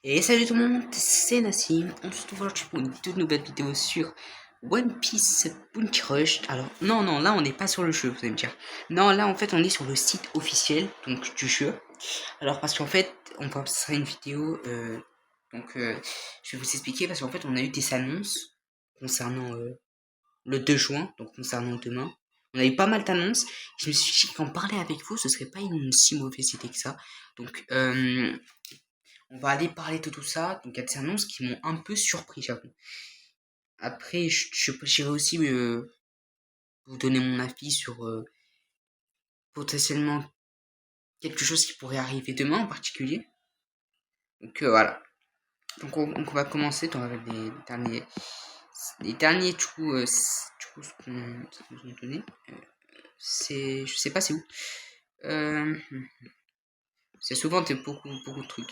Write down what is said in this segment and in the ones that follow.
Et salut tout le monde, c'est Nassim. On se retrouve aujourd'hui pour une toute nouvelle vidéo sur One Piece Punch Rush. Alors, non, là on n'est pas sur le jeu, vous allez me dire. Non, là en fait on est sur le site officiel donc du jeu. Alors, parce qu'en fait, on passera une vidéo. Je vais vous expliquer parce qu'en fait on a eu des annonces concernant le 2 juin, donc concernant demain. On a eu pas mal d'annonces. Je me suis dit qu'en parler avec vous, ce serait pas une si mauvaise idée que ça. Donc, on va aller parler de tout ça. Donc, il y a des annonces qui m'ont un peu surpris, j'avoue. Après, j'irai aussi vous donner mon avis sur potentiellement quelque chose qui pourrait arriver demain en particulier. Donc, voilà. Donc, on va commencer donc, avec les derniers ce qu'ils nous ont donné. Je sais pas c'est où. Euh, c'est souvent beaucoup de trucs.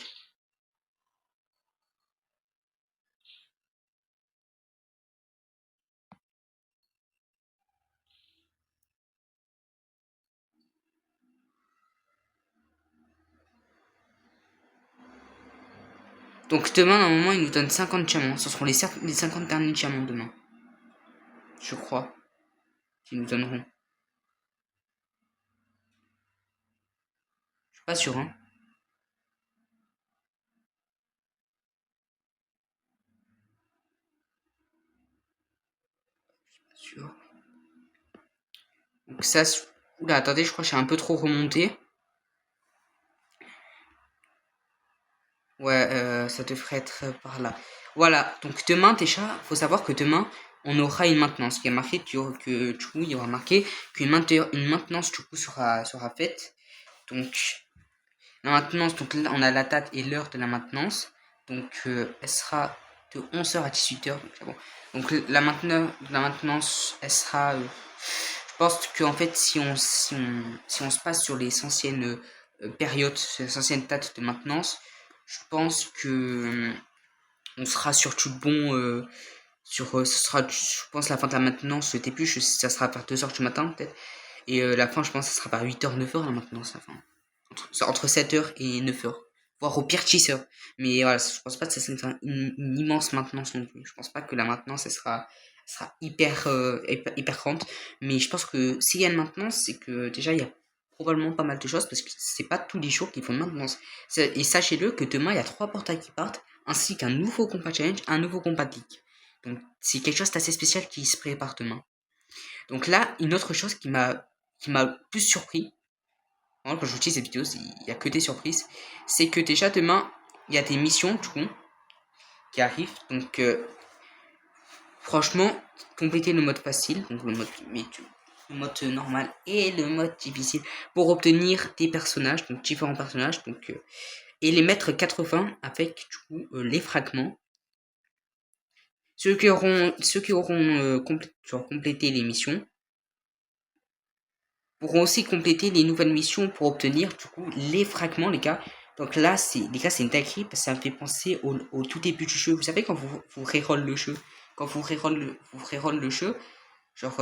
Donc demain, normalement, ils nous donnent 50 diamants. Ce seront les 50 derniers diamants demain. Je crois qu'ils nous donneront. Je suis pas sûr, hein. Pas sûr. Donc ça... Oula, attendez, je crois que j'ai un peu trop remonté. Ouais, ça devrait être par là. Voilà, donc demain, déjà, faut savoir que demain, on aura une maintenance. Il y a marqué du coup, il y aura marqué qu'une une maintenance, du coup, sera faite. Donc, la maintenance, donc là, on a la date et l'heure de la maintenance. Donc, elle sera de 11h à 18h. Donc, bon. Donc la maintenance, elle sera... je pense qu'en fait, si on se passe sur les anciennes périodes, sur les anciennes dates de maintenance, je pense que on sera sur tout bon... ce sera, je pense, la fin de la maintenance, le début, ça sera vers 2h du matin, peut-être. Et la fin, je pense, ça sera vers 8h, 9h, la maintenance, la fin. Entre 7h et 9h. Voire au pire 6h. Mais voilà, je pense pas que ça sera une immense maintenance non plus. Je pense pas que la maintenance, elle sera hyper grande. Mais je pense que s'il y a une maintenance, c'est que déjà, il y a probablement pas mal de choses parce que c'est pas tous les jours qu'ils font une maintenance. Et sachez-le que demain, il y a 3 portails qui partent, ainsi qu'un nouveau combat challenge, un nouveau combat de league. Donc, c'est quelque chose d'assez spécial qui se prépare demain. Donc là, une autre chose qui m'a plus surpris, quand je vous dis cette vidéo, il n'y a que des surprises. C'est que déjà demain, il y a des missions du coup, qui arrivent. Donc, franchement, compléter le mode facile, donc le mode normal et le mode difficile pour obtenir des personnages, donc différents personnages, donc, et les mettre 80 avec du coup les fragments. Ceux qui auront complété les missions pourront aussi compléter les nouvelles missions pour obtenir du coup les fragments, les gars. Donc là, c'est une dinguerie parce que ça me fait penser au tout début du jeu. Vous savez quand vous reroll le jeu, quand vous reroll le jeu, genre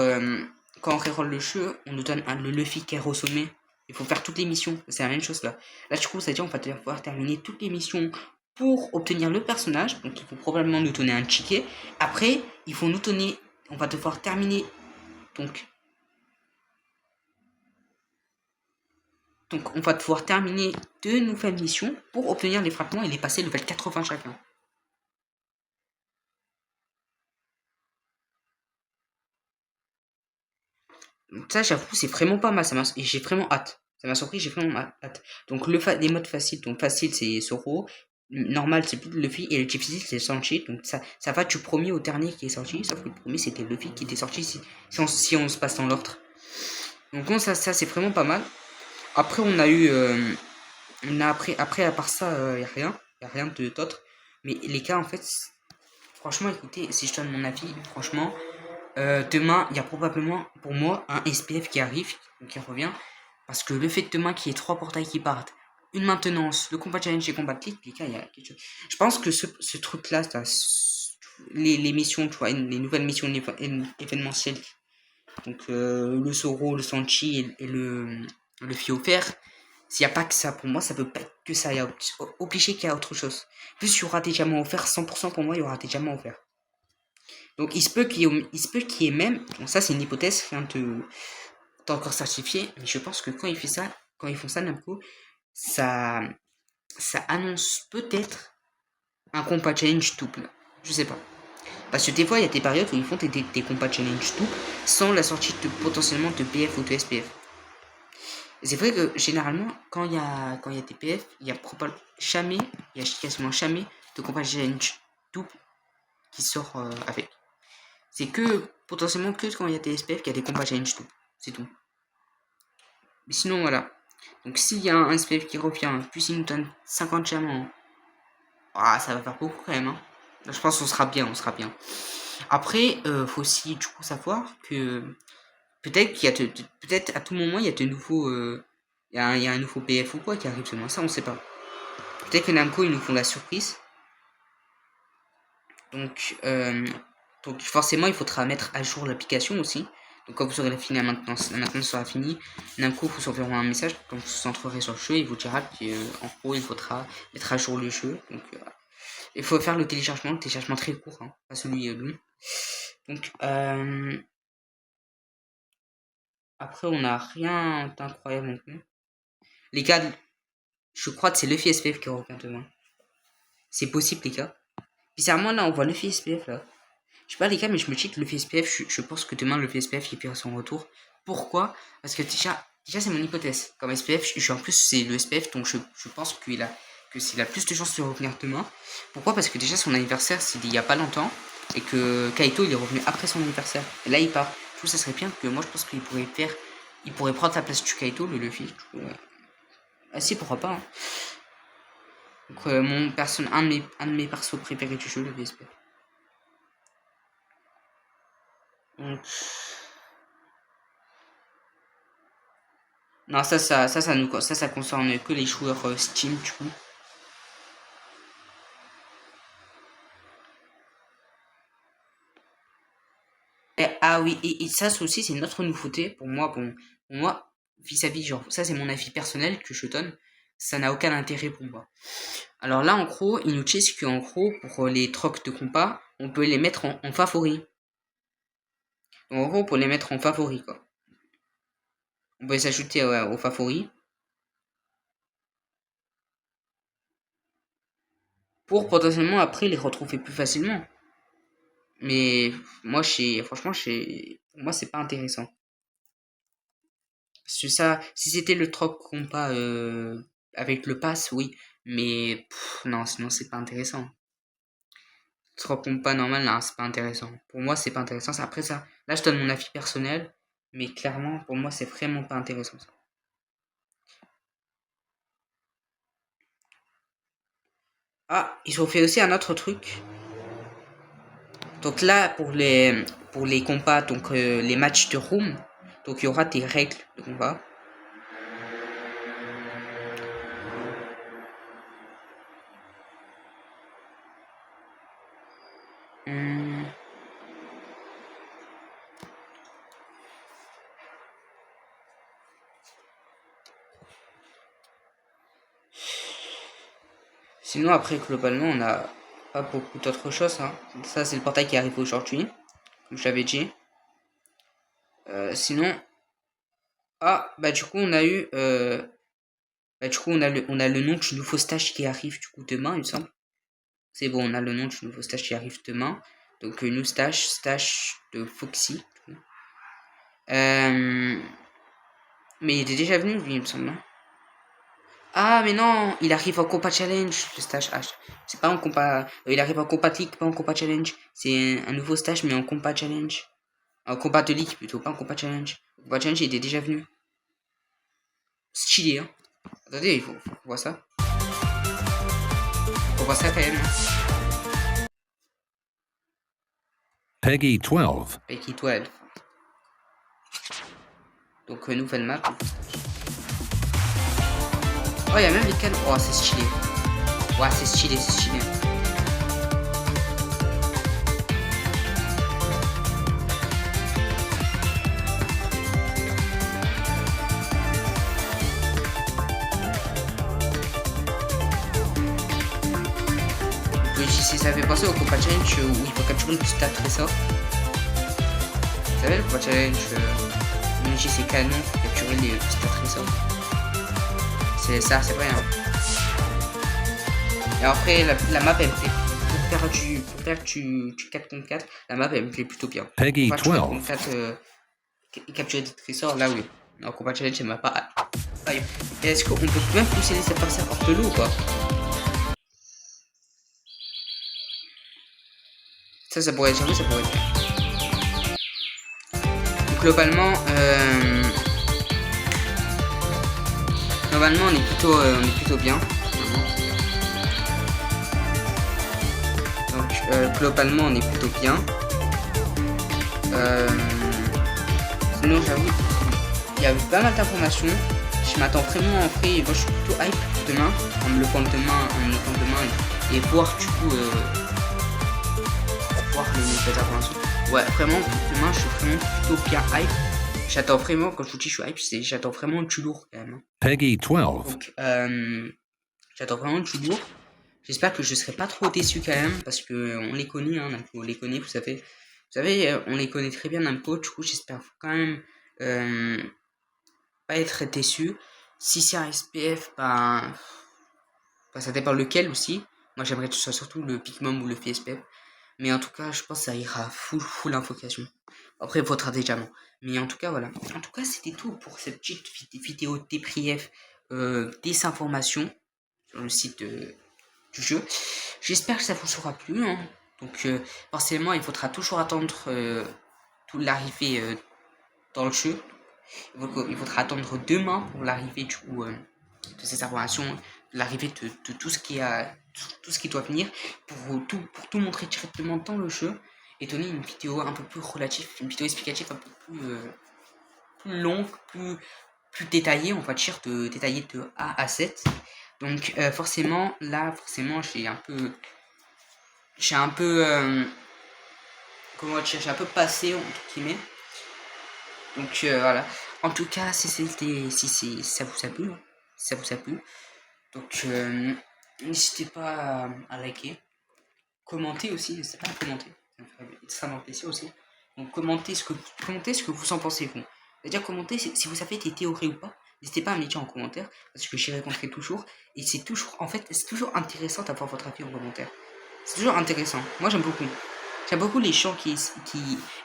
quand on reroll le jeu, on nous donne le Luffy qui est au sommet. Il faut faire toutes les missions. C'est la même chose là. Là, du coup, ça veut dire on va devoir terminer toutes les missions pour obtenir le personnage. Donc il faut probablement nous donner un ticket. Après, il faut nous donner, on va devoir terminer donc Donc on va devoir terminer 2 nouvelles missions pour obtenir les fragments et les passer level 80 chacun. Donc ça j'avoue c'est vraiment pas mal, et j'ai vraiment hâte. Ça m'a surpris, j'ai vraiment hâte. Donc les modes faciles, donc facile c'est Zoro, normal c'est Luffy et le difficile c'est Sanji. Donc ça va du premier au dernier qui est sorti, sauf que le premier c'était Luffy qui était sorti si on se passe dans l'ordre. Donc bon, ça c'est vraiment pas mal. Après on a eu... après à part ça, y a rien d'autre. Mais les gars en fait... Franchement, écoutez, si je donne mon avis, franchement, demain, il y a probablement, pour moi, un SPF qui arrive, qui revient. Parce que le fait de demain qu'il y ait 3 portails qui partent, une maintenance, le combat challenge et combat click, les gars, il y a quelque chose. Je pense que ce truc-là, les missions, tu vois, les nouvelles missions événementielles, donc le Zoro, le Sanchi et le Fio Fer, S'il n'y a pas que ça, pour moi, ça peut pas être que ça. Il y a obligé qu'il y a autre chose. Plus il y aura des diamants offerts, 100% pour moi, il y aura des diamants offerts. Donc il se peut qu'il y ait même, bon ça c'est une hypothèse, rien de encore certifié, mais je pense que quand ils font ça Namco, ça annonce peut-être un combat challenge double. Je sais pas. Parce que des fois il y a des périodes où ils font des combats challenge double sans la sortie de potentiellement de PF ou de SPF. Et c'est vrai que généralement quand il y a des PF, il y a quasiment jamais de combat challenge double qui sort avec. C'est que potentiellement que quand il y a des SPF qu'il y a des combats challenge double. C'est tout. Mais sinon voilà. Donc s'il y a un SPF qui revient, puis il nous donne 50 diamants, ça va faire beaucoup quand même. Hein. Je pense qu'on sera bien, Après, faut aussi du coup savoir que peut-être peut-être à tout moment il y a de nouveaux, il y a un nouveau PF ou quoi qui arrive seulement. Ça on sait pas. Peut-être que Namco ils nous font la surprise. Donc forcément il faudra mettre à jour l'application aussi. Donc quand vous aurez fini la maintenance sera finie. Namco vous enverront un message quand vous centrerez sur le jeu. Il vous dira qu'en gros il faudra mettre à jour le jeu. Donc il faut faire le téléchargement très court, hein, pas celui long. Donc après on n'a rien d'incroyable non plus. Les gars, je crois que c'est Luffy SPF qui revient demain. C'est possible les gars. Bizarrement là on voit Luffy SPF là. Je sais pas les gars, mais je me dis que le FSPF, je pense que demain le FSPF il fera son retour. Pourquoi? Parce que déjà c'est mon hypothèse. Comme SPF, en plus c'est le SPF, donc je pense qu'il a plus de chances de revenir demain. Pourquoi? Parce que déjà son anniversaire c'est il y a pas longtemps et que Kaito il est revenu après son anniversaire. Et là il part. Du coup ça serait bien que moi je pense qu'il pourrait prendre la place du Kaito, le Luffy. Ah si, pourquoi pas. Hein. Donc un de mes persos préférés du jeu, le VSPF. Donc... Non, ça concerne que les joueurs Steam, du coup. Oui, et ça aussi, c'est une autre nouveauté. Pour moi, vis-à-vis, genre, ça c'est mon avis personnel que je donne. Ça n'a aucun intérêt pour moi. Alors là, en gros, ils nous disent qu'en gros, pour les trocs de compas, on peut les mettre en favori. Donc en gros, pour les mettre en favori, quoi. On peut les ajouter aux favoris. Pour potentiellement après les retrouver plus facilement. Mais moi, franchement, pour moi, c'est pas intéressant. C'est ça, si c'était le troc compas avec le pass, oui. Mais non, sinon, c'est pas intéressant. Troc compas normal, non, c'est pas intéressant. Pour moi, c'est pas intéressant. Après ça, là, je donne mon avis personnel. Mais clairement, pour moi, c'est vraiment pas intéressant ça. Ah, ils ont fait aussi un autre truc. Donc là, pour les combats, donc les matchs de room, donc il y aura des règles de combat. Sinon, après, globalement, on a pas beaucoup d'autres choses. Hein. Ça, c'est le portail qui arrive aujourd'hui, comme je l'avais dit. Sinon, du coup, on a eu, on a le nom du nouveau stage qui arrive du coup demain, il me semble. C'est bon, on a le nom du nouveau stage qui arrive demain. Donc, nous stage de Foxy. Mais il était déjà venu, lui, il me semble. Hein. Ah, mais non, il arrive en combat challenge, le stage H. C'est pas en combat. Il arrive en combat league, pas en combat challenge. C'est un nouveau stage, mais en combat challenge. En combat de league plutôt, pas en combat challenge. En combat challenge, il était déjà venu. Stylé, hein. Attendez, il faut voir ça. Faut voir ça quand même. Hein. Peggy 12. Peggy 12. Donc, nouvelle map. Oh, il y a même les cannes. Oh, c'est stylé. Ouais, c'est stylé. Ça fait penser au combat challenge où il faut capturer une stat trésor. Vous savez le combat challenge où on utilise ses canons pour capturer les stats trésors. C'est ça, c'est vrai. Hein. Et après, la map, elle me plaît. Pour faire du 4 contre 4, la map, elle me plaît plutôt bien. Peggy 12. 4 contre 4 et capturer des trésors, là oui. En combat challenge, elle m'a pas. Est-ce qu'on peut même pousser les adversaires hors de l'eau ou pas? Ça pourrait être jamais, ça pourrait être bien. Donc, globalement, on est plutôt bien. Donc, globalement, on est plutôt bien. Sinon, j'avoue, il y a pas mal d'informations. Je m'attends vraiment en vrai. Moi, je suis plutôt hype pour demain, en me levant demain et voir du coup. Voir les nouvelles informations. Ouais, vraiment, demain, je suis vraiment plutôt bien hype. J'attends vraiment, quand je vous dis je suis hype, j'attends vraiment du lourd quand même. Peggy 12. Donc, j'attends vraiment du lourd. J'espère que je serai pas trop déçu quand même, parce que on les connaît, hein, on les connaît, vous savez, on les connaît très bien Namco. Du coup, j'espère quand même pas être déçu. Si c'est un SPF, ça dépend lequel aussi. Moi, j'aimerais que ce soit surtout le Pikmin ou le SPF. Mais en tout cas, je pense que ça ira full invocation. Après, il faudra déjà non. Mais en tout cas, voilà. En tout cas, c'était tout pour cette petite vidéo débrief des informations sur le site du jeu. J'espère que ça vous aura plu. Hein. Donc, forcément, il faudra toujours attendre toute l'arrivée dans le jeu. Il faudra attendre demain pour l'arrivée du coup de ces informations, l'arrivée de tout ce qui doit venir pour tout montrer directement dans le jeu et donner une vidéo un peu plus relative, une vidéo explicative un peu plus longue, plus détaillée, on va dire détaillée de A à Z. Donc forcément j'ai un peu comment dire, j'ai un peu passé entre guillemets. Donc voilà. En tout cas, si ça vous a plu, donc n'hésitez pas à liker, commenter aussi, n'hésitez pas à commenter, ça me ferait extrêmement plaisir aussi. Donc commentez ce que vous en pensez vous. C'est-à-dire commentez si vous avez des théories ou pas. N'hésitez pas à me les dire en commentaire parce que j'y répondrai toujours et c'est toujours intéressant d'avoir votre avis en commentaire. C'est toujours intéressant. Moi j'aime beaucoup. J'aime beaucoup les gens qui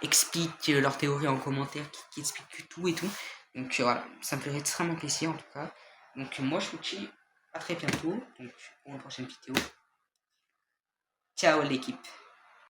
expliquent leurs théories en commentaire, qui expliquent tout et tout. Donc voilà, ça me ferait extrêmement plaisir en tout cas. Donc moi je vous dis à très bientôt donc, pour une prochaine vidéo. Ciao l'équipe.